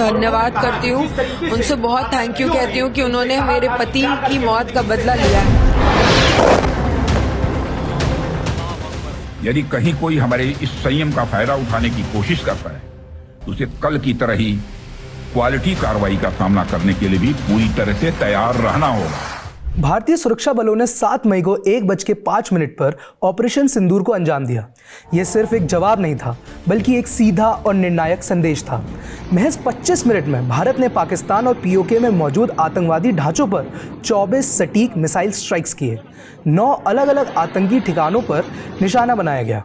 धन्यवाद करती हूँ, उनसे बहुत थैंक यू कहती हूँ कि उन्होंने मेरे पति की मौत का बदला लिया है। यदि कहीं कोई हमारे इस संयम का फायदा उठाने की कोशिश करता है तो उसे कल की तरह ही क्वालिटी कार्रवाई का सामना करने के लिए भी पूरी तरह से तैयार रहना होगा। भारतीय सुरक्षा बलों ने 7 मई को 1:05 पर ऑपरेशन सिंदूर को अंजाम दिया। यह सिर्फ एक जवाब नहीं था, बल्कि एक सीधा और निर्णायक संदेश था। महज 25 मिनट में भारत ने पाकिस्तान और पीओके में मौजूद आतंकवादी ढांचों पर 24 सटीक मिसाइल स्ट्राइक्स किए। 9 अलग अलग आतंकी ठिकानों पर निशाना बनाया गया।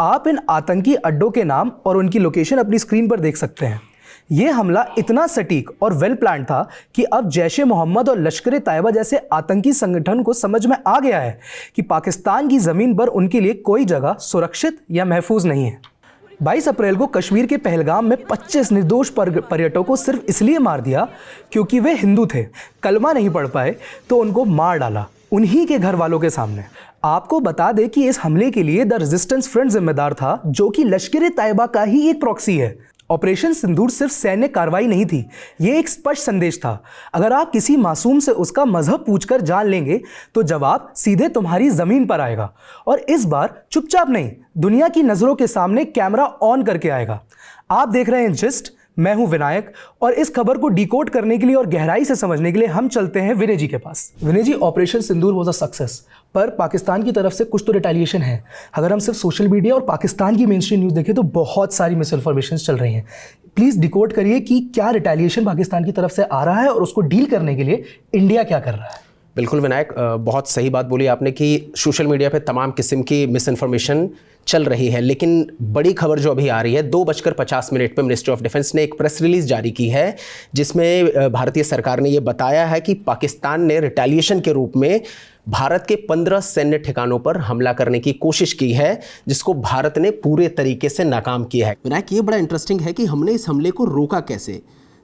आप इन आतंकी अड्डों के नाम और उनकी लोकेशन अपनी स्क्रीन पर देख सकते हैं। यह हमला इतना सटीक और वेल प्लान था कि अब जैश-ए-मोहम्मद और लश्कर-ए-तैयबा जैसे आतंकी संगठन को समझ में आ गया है कि पाकिस्तान की जमीन पर उनके लिए कोई जगह सुरक्षित या महफूज नहीं है। 22 अप्रैल को कश्मीर के पहलगाम में 25 निर्दोष पर्यटकों को सिर्फ इसलिए मार दिया क्योंकि वे हिंदू थे, कलमा नहीं पढ़ पाए तो उनको मार डाला, उन्हीं के घर वालों के सामने। आपको बता दें कि इस हमले के लिए द रेजिस्टेंस फ्रंट जिम्मेदार था, जो कि लश्कर-ए-तैयबा का ही एक प्रॉक्सी है। ऑपरेशन सिंदूर सिर्फ सैन्य कार्रवाई नहीं थी, यह एक स्पष्ट संदेश था। अगर आप किसी मासूम से उसका मजहब पूछकर जान लेंगे तो जवाब सीधे तुम्हारी जमीन पर आएगा, और इस बार चुपचाप नहीं, दुनिया की नजरों के सामने कैमरा ऑन करके आएगा। आप देख रहे हैं जिस्ट, मैं हूं विनायक, और इस खबर को डिकोड करने के लिए और गहराई से समझने के लिए हम चलते हैं विनय जी के पास। Vinay ji, operation Sindoor was a success, पर पाकिस्तान की तरफ से कुछ तो रिटेलिएशन है। अगर हम सिर्फ सोशल मीडिया और पाकिस्तान की मेनस्ट्रीम न्यूज़ देखें तो बहुत सारी मिस इन्फॉर्मेशन चल रही हैं। प्लीज़ डिकोड करिए कि क्या रिटेलिएशन पाकिस्तान की तरफ से आ रहा है और उसको डील करने के लिए इंडिया क्या कर रहा है। बिल्कुल विनायक, बहुत सही बात बोली आपने कि सोशल मीडिया पे तमाम किस्म की मिस इन्फॉर्मेशन चल रही है, लेकिन बड़ी खबर जो अभी आ रही है, 2:50 पे मिनिस्ट्री ऑफ डिफेंस ने एक प्रेस रिलीज जारी की है जिसमें भारतीय सरकार ने ये बताया है कि पाकिस्तान ने रिटेलिएशन के रूप में भारत के 15 सैन्य ठिकानों पर हमला करने की कोशिश की है, जिसको भारत ने पूरे तरीके से नाकाम किया है। विनायक, ये बड़ा इंटरेस्टिंग है कि हमने इस हमले को रोका कैसे।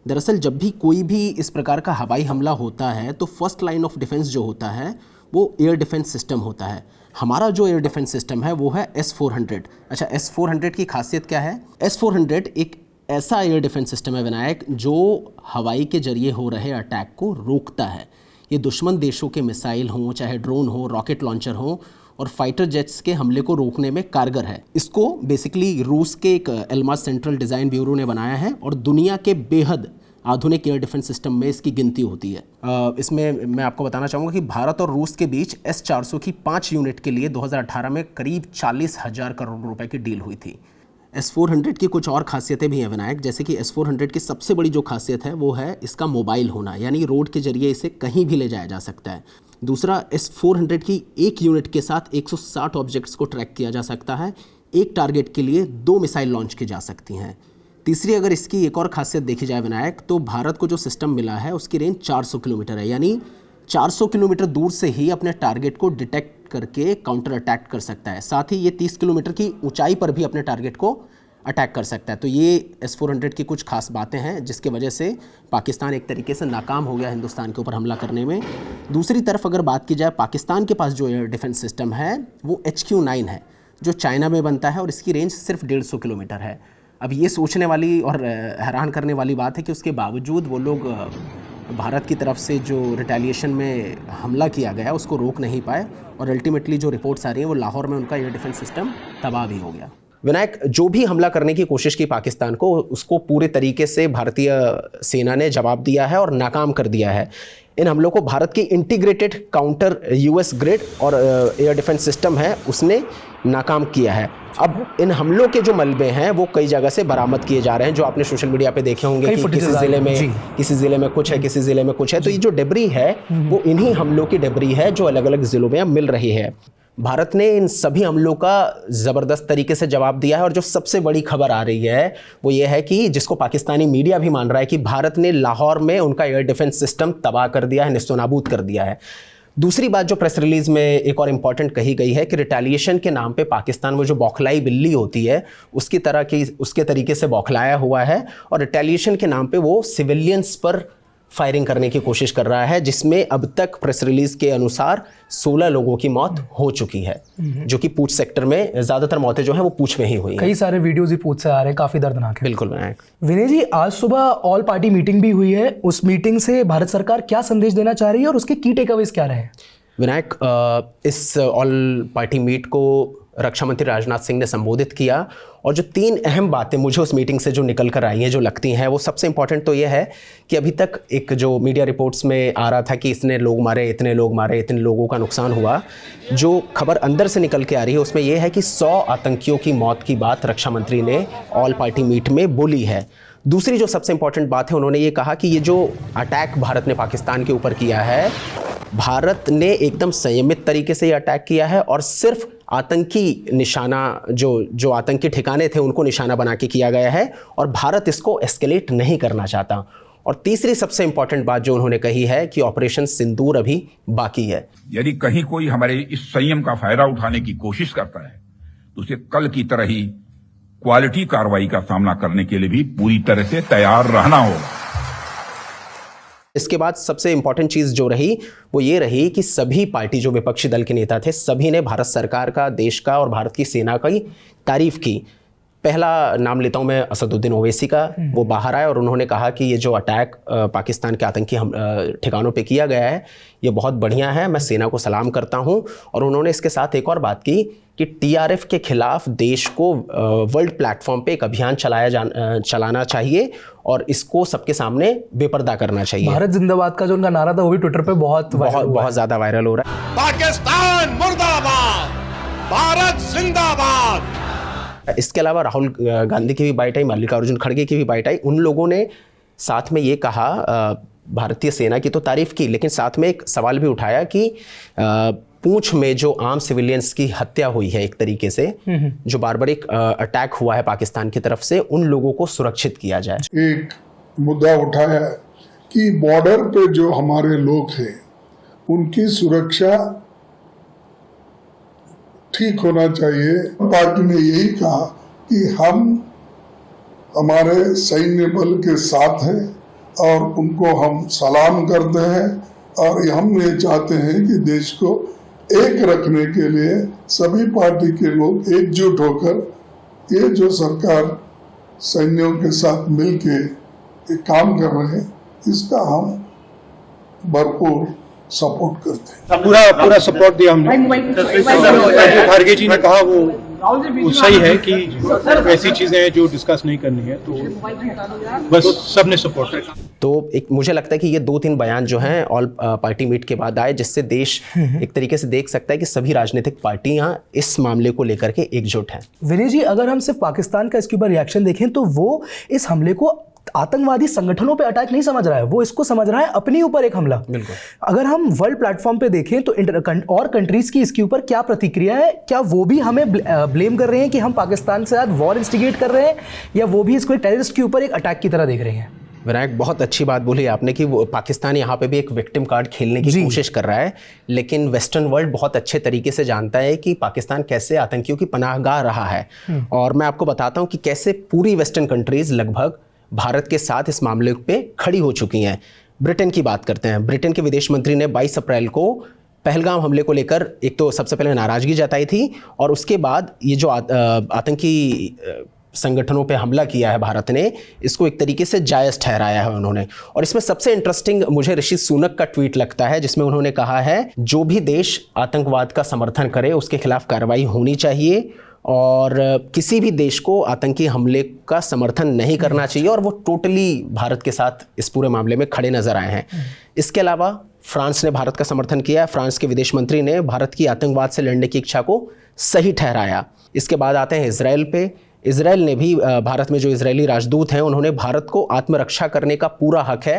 दरअसल जब भी कोई भी इस प्रकार का हवाई हमला होता है तो फर्स्ट लाइन ऑफ डिफेंस जो होता है वो एयर डिफेंस सिस्टम होता है। हमारा जो एयर डिफेंस सिस्टम है वो है S-400। अच्छा, S-400 की खासियत क्या है? S-400 एक ऐसा एयर डिफेंस सिस्टम है विनायक जो हवाई के जरिए हो रहे अटैक को रोकता है। ये दुश्मन देशों के मिसाइल हों, चाहे ड्रोन हो, रॉकेट लॉन्चर हो, और फाइटर जेट्स के हमले को रोकने में कारगर है। इसको बेसिकली रूस के एक एल्मास सेंट्रल डिज़ाइन ब्यूरो ने बनाया है और दुनिया के बेहद आधुनिक एयर डिफेंस सिस्टम में इसकी गिनती होती है। इसमें मैं आपको बताना चाहूँगा कि भारत और रूस के बीच S-400 की 5 यूनिट के लिए 2018 में करीब 40,000 करोड़ रुपए की डील हुई थी। S-400 की कुछ और खासियतें भी हैं विनायक, जैसे कि S-400 की सबसे बड़ी जो खासियत है वो है इसका मोबाइल होना, यानी रोड के जरिए इसे कहीं भी ले जाया जा सकता है। दूसरा, S-400 की एक यूनिट के साथ 160 ऑब्जेक्ट्स को ट्रैक किया जा सकता है। एक टारगेट के लिए 2 मिसाइल लॉन्च की जा सकती हैं। तीसरी, अगर इसकी एक और खासियत देखी जाए विनायक, तो भारत को जो सिस्टम मिला है उसकी रेंज 400 किलोमीटर है, यानी 400 किलोमीटर दूर से ही अपने टारगेट को डिटेक्ट करके काउंटर अटैक कर सकता है। साथ ही ये 30 किलोमीटर की ऊंचाई पर भी अपने टारगेट को अटैक कर सकता है। तो ये S-400 की कुछ खास बातें हैं जिसकी वजह से पाकिस्तान एक तरीके से नाकाम हो गया हिंदुस्तान के ऊपर हमला करने में। दूसरी तरफ अगर बात की जाए, पाकिस्तान के पास जो एयर डिफेंस सिस्टम है वो HQ-9 है, जो चाइना में बनता है और इसकी रेंज सिर्फ 150 किलोमीटर है। अब ये सोचने वाली और हैरान करने वाली बात है कि उसके बावजूद वो लोग भारत की तरफ से जो रिटेलिएशन में हमला किया गया उसको रोक नहीं पाए, और अल्टीमेटली जो रिपोर्ट्स आ रही हैं वो लाहौर में उनका एयर डिफेंस सिस्टम तबाह भी हो गया। विनायक, जो भी हमला करने की कोशिश की पाकिस्तान को, उसको पूरे तरीके से भारतीय सेना ने जवाब दिया है और नाकाम कर दिया है। इन हमलों को भारत की इंटीग्रेटेड काउंटर US ग्रिड और एयर डिफेंस सिस्टम है उसने नाकाम किया है। अब इन हमलों के जो मलबे हैं वो कई जगह से बरामद किए जा रहे हैं, जो आपने सोशल मीडिया पे देखे होंगे कि किसी ज़िले में कुछ है, किसी ज़िले में कुछ है। तो ये जो डिब्री है वो इन्हीं हमलों की डिब्री है जो अलग अलग ज़िलों में मिल रही है। भारत ने इन सभी हमलों का ज़बरदस्त तरीके से जवाब दिया है, और जो सबसे बड़ी खबर आ रही है वो ये है कि जिसको पाकिस्तानी मीडिया भी मान रहा है कि भारत ने लाहौर में उनका एयर डिफेंस सिस्टम तबाह कर दिया है, नेस्तनाबूद कर दिया है। दूसरी बात जो प्रेस रिलीज में एक और इम्पॉर्टेंट कही गई है कि रिटेलिएशन के नाम पे पाकिस्तान वो जो बौखलाई बिल्ली होती है उसके तरीके से बौखलाया हुआ है, और रिटेलिएशन के नाम पे वो सिविलियंस पर फायरिंग करने की कोशिश कर रहा है, जिसमें अब तक प्रेस रिलीज के अनुसार 16 लोगों की मौत हो चुकी है, जो कि पूंछ सेक्टर में ज़्यादातर मौतें जो हैं वो पूंछ में ही हुई हैं। कई सारे वीडियोज ही पूछ से आ रहे हैं, काफ़ी दर्दनाक है। बिल्कुल विनायक। विनय जी, आज सुबह ऑल पार्टी मीटिंग भी हुई है, उस मीटिंग से भारत सरकार क्या संदेश देना चाह रही है और उसके की टेकअवेज क्या रहे? विनायक, इस ऑल पार्टी मीट को रक्षा मंत्री राजनाथ सिंह ने संबोधित किया और जो 3 अहम बातें मुझे उस मीटिंग से जो निकल कर आई हैं, जो लगती हैं, वो सबसे इंपॉर्टेंट तो ये है कि अभी तक एक जो मीडिया रिपोर्ट्स में आ रहा था कि इसने लोग मारे, इतने लोग मारे, इतने लोगों का नुकसान हुआ, जो खबर अंदर से निकल के आ रही है उसमें यह है कि 100 आतंकियों की मौत की बात रक्षा मंत्री ने ऑल पार्टी मीट में बोली है। दूसरी जो सबसे इंपॉर्टेंट बात है, उन्होंने ये कहा कि ये जो अटैक भारत ने पाकिस्तान के ऊपर किया है, भारत ने एकदम संयमित तरीके से ये अटैक किया है और सिर्फ आतंकी निशाना, जो आतंकी ठिकाने थे उनको निशाना बना के किया गया है और भारत इसको एस्केलेट नहीं करना चाहता। और तीसरी सबसे इंपॉर्टेंट बात जो उन्होंने कही है कि ऑपरेशन सिंदूर अभी बाकी है। यदि कहीं कोई हमारे इस संयम का फायदा उठाने की कोशिश करता है तो उसे कल की तरह ही क्वालिटी कार्रवाई का सामना करने के लिए भी पूरी तरह से तैयार रहना होगा। इसके बाद सबसे इंपॉर्टेंट चीज़ जो रही वो ये रही कि सभी पार्टी, जो विपक्षी दल के नेता थे, सभी ने भारत सरकार का, देश का और भारत की सेना की तारीफ की। पहला नाम लेता हूँ मैं असदुद्दीन ओवैसी का। वो बाहर आए और उन्होंने कहा कि ये जो अटैक पाकिस्तान के आतंकी ठिकानों पे किया गया है ये बहुत बढ़िया है, मैं सेना को सलाम करता हूँ। और उन्होंने इसके साथ एक और बात की कि टीआरएफ के खिलाफ देश को वर्ल्ड प्लेटफॉर्म पे एक अभियान चलाना चाहिए और इसको सबके सामने बेपर्दा करना चाहिए। भारत जिंदाबाद का जो उनका नारा था वो भी ट्विटर पे बहुत ज़्यादा वायरल हो रहा है। पाकिस्तान मुर्दाबाद, भारत जिंदाबाद। इसके अलावा राहुल गांधी की भी बाइट आई, मल्लिकार्जुन खड़गे की भी बाइट आई। उन लोगों ने साथ में ये कहा, भारतीय सेना की तो तारीफ की, लेकिन साथ में एक सवाल भी उठाया कि पूंछ में जो आम सिविलियंस की हत्या हुई है, एक तरीके से जो बारबरिक अटैक हुआ है पाकिस्तान की तरफ से, उन लोगों को सुरक्षित किया जाए। एक मुद्दा उठाया कि बॉर्डर पे जो हमारे लोग हैं उनकी सुरक्षा ठीक होना चाहिए। पार्टी ने यही कहा कि हम हमारे सैन्य बल के साथ हैं और उनको हम सलाम करते हैं और हम ये चाहते हैं कि देश को एक रखने के लिए सभी पार्टी के लोग एकजुट होकर ये जो सरकार सैन्यों के साथ मिलके काम कर रहे हैं इसका हम भरपूर सपोर्ट करते हैं। पूरा सपोर्ट दिया हमने। खड़गे जी ने कहा वो सही है कि ऐसी चीजें हैं जो डिस्कस नहीं करनी है, तो बस सबने सपोर्ट किया। तो एक मुझे लगता है कि ये 2-3 बयान जो हैं ऑल पार्टी मीट के बाद आए, जिससे देश एक तरीके से देख सकता है कि सभी राजनीतिक पार्टियां इस मामले को लेकर के एकजुट हैं। विनय जी, अगर हम सिर्फ पाकिस्तान का इसके ऊपर रिएक्शन देखें तो वो इस हमले को आतंकवादी संगठनों पे अटैक नहीं समझ रहा है, वो इसको समझ रहा है अपने ऊपर एक हमला। बिल्कुल। अगर हम वर्ल्ड प्लेटफॉर्म पे देखें तो और कंट्रीज की इसके ऊपर क्या प्रतिक्रिया है? क्या वो भी हमें ब्लेम कर रहे हैं कि हम पाकिस्तान से साथ वॉर इंस्टिगेट कर रहे हैं, या वो भी इसको टेररिस्ट के ऊपर एक अटैक की तरह देख रहे हैं? विनायक, बहुत अच्छी बात बोली आपने कि वो पाकिस्तान यहाँ पे भी एक विक्टिम कार्ड खेलने की कोशिश कर रहा है, लेकिन वेस्टर्न वर्ल्ड बहुत अच्छे तरीके से जानता है कि पाकिस्तान कैसे आतंकियों की पनाहगाह रहा है। और मैं आपको बताता हूँ कि कैसे पूरी वेस्टर्न कंट्रीज लगभग भारत के साथ इस मामले पे खड़ी हो चुकी हैं। ब्रिटेन की बात करते हैं। ब्रिटेन के विदेश मंत्री ने 22 अप्रैल को पहलगाम हमले को लेकर एक तो सबसे पहले नाराज़गी जताई थी और उसके बाद ये जो आतंकी संगठनों पे हमला किया है भारत ने, इसको एक तरीके से जायज़ ठहराया है उन्होंने। और इसमें सबसे इंटरेस्टिंग मुझे ऋषि सुनक का ट्वीट लगता है, जिसमें उन्होंने कहा है जो भी देश आतंकवाद का समर्थन करे उसके खिलाफ कार्रवाई होनी चाहिए और किसी भी देश को आतंकी हमले का समर्थन नहीं करना चाहिए, और वो टोटली भारत के साथ इस पूरे मामले में खड़े नजर आए हैं। इसके अलावा फ्रांस ने भारत का समर्थन किया है। फ्रांस के विदेश मंत्री ने भारत की आतंकवाद से लड़ने की इच्छा को सही ठहराया। इसके बाद आते हैं इजराइल पे। इजराइल ने भी भारत में जो इजरायली राजदूत हैं उन्होंने भारत को आत्मरक्षा करने का पूरा हक है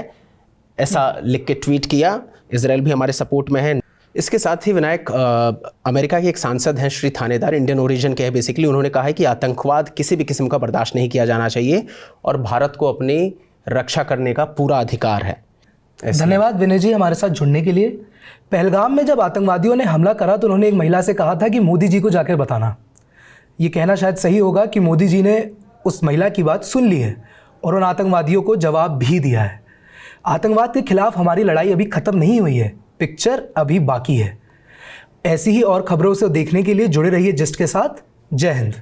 ऐसा लिख के ट्वीट किया। इजराइल भी हमारे सपोर्ट में है। इसके साथ ही विनायक, अमेरिका के एक सांसद हैं श्री थानेदार, इंडियन ओरिजिन के हैं बेसिकली, उन्होंने कहा है कि आतंकवाद किसी भी किस्म का बर्दाश्त नहीं किया जाना चाहिए और भारत को अपनी रक्षा करने का पूरा अधिकार है। धन्यवाद विनय जी हमारे साथ जुड़ने के लिए। पहलगाम में जब आतंकवादियों ने हमला करा तो उन्होंने एक महिला से कहा था कि मोदी जी को जाकर बताना। ये कहना शायद सही होगा कि मोदी जी ने उस महिला की बात सुन ली है और उन आतंकवादियों को जवाब भी दिया है। आतंकवाद के खिलाफ हमारी लड़ाई अभी खत्म नहीं हुई है, पिक्चर अभी बाकी है। ऐसी ही और खबरों से देखने के लिए जुड़े रहिए जिस्ट के साथ। जय हिंद।